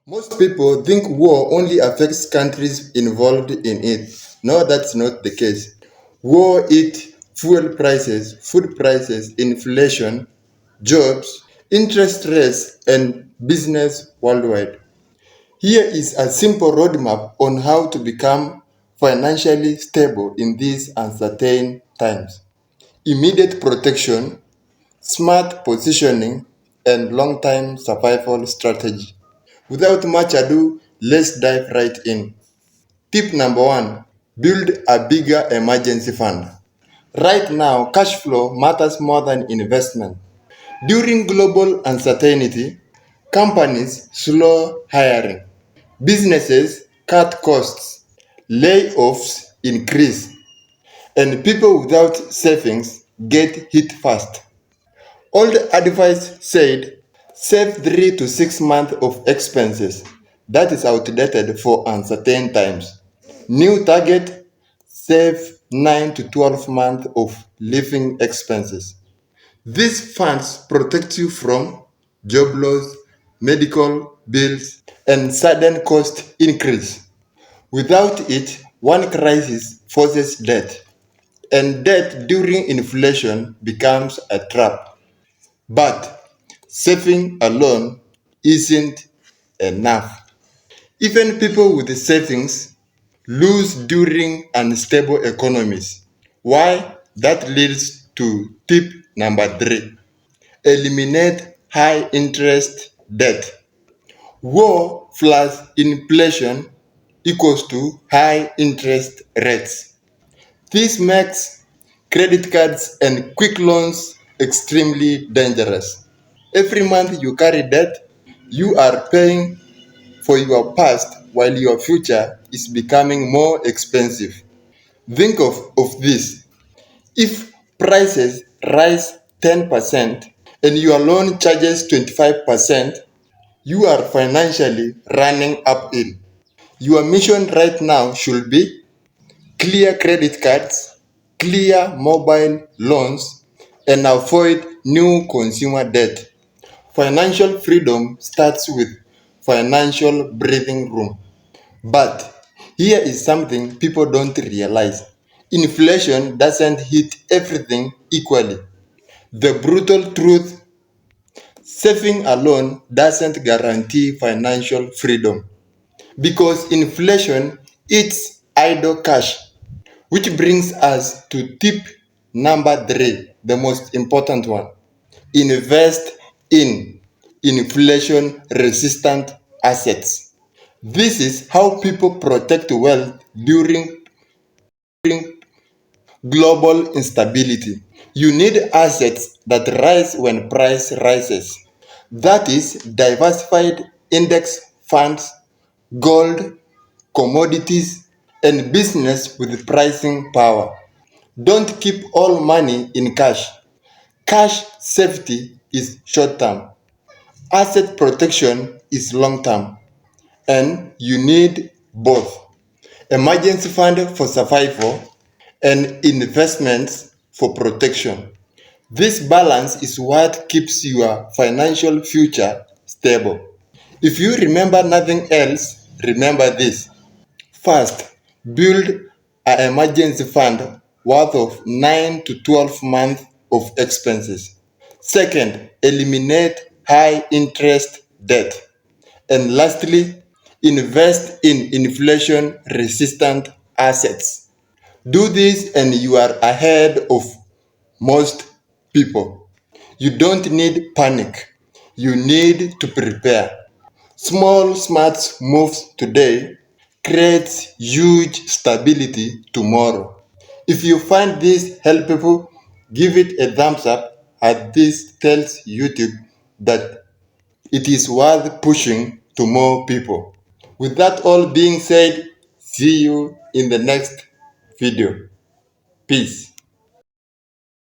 Most people think war only affects countries involved in it. No, that's not the case. War eats fuel prices, food prices, inflation, jobs, interest rates, and business worldwide. Here is a simple roadmap on how to become financially stable in these uncertain times. Immediate protection, smart positioning, and long-term survival strategy. Without much ado, let's dive right in. Tip number one, build a bigger emergency fund. Right now, cash flow matters more than investment. During global uncertainty, companies slow hiring, businesses cut costs, layoffs increase, and people without savings get hit fast. Old advice said save 3 to 6 months of expenses. That is outdated for uncertain times. New target save 9 to 12 months of living expenses. These funds protect you from job loss, medical bills, and sudden cost increase. Without it, one crisis forces debt, and debt during inflation becomes a trap. But saving alone isn't enough. Even people with savings lose during unstable economies. Why? That leads to tip number three. Eliminate high interest debt. War plus inflation equals to high interest rates. This makes credit cards and quick loans extremely dangerous. Every month you carry debt, you are paying for your past while your future is becoming more expensive. Think of this. If prices rise 10% and your loan charges 25%, you are financially running uphill. Your mission right now should be clear credit cards, clear mobile loans, and avoid new consumer debt. Financial freedom starts with financial breathing room. But here is something people don't realize. Inflation doesn't hit everything equally. The brutal truth, saving alone doesn't guarantee financial freedom because inflation eats idle cash. Which brings us to tip number three, the most important one. Invest in inflation resistant assets. This is how people protect wealth during global instability. You need assets that rise when price rises. That is diversified index funds, gold, commodities, and business with pricing power. Don't keep all money in cash. Cash safety is short term. Asset protection is long term. And you need both. Emergency fund for survival and investments for protection. This balance is what keeps your financial future stable. If you remember nothing else, remember this. First, build an emergency fund worth of 9 to 12 months of expenses. Second, eliminate high interest debt. And lastly, invest in inflation resistant assets. Do this and you are ahead of most people. You don't need panic. You need to prepare. Small smart moves today creates huge stability tomorrow. If you find this helpful, give it a thumbs up as this tells YouTube that it is worth pushing to more people. With that all being said, see you in the next video. Peace.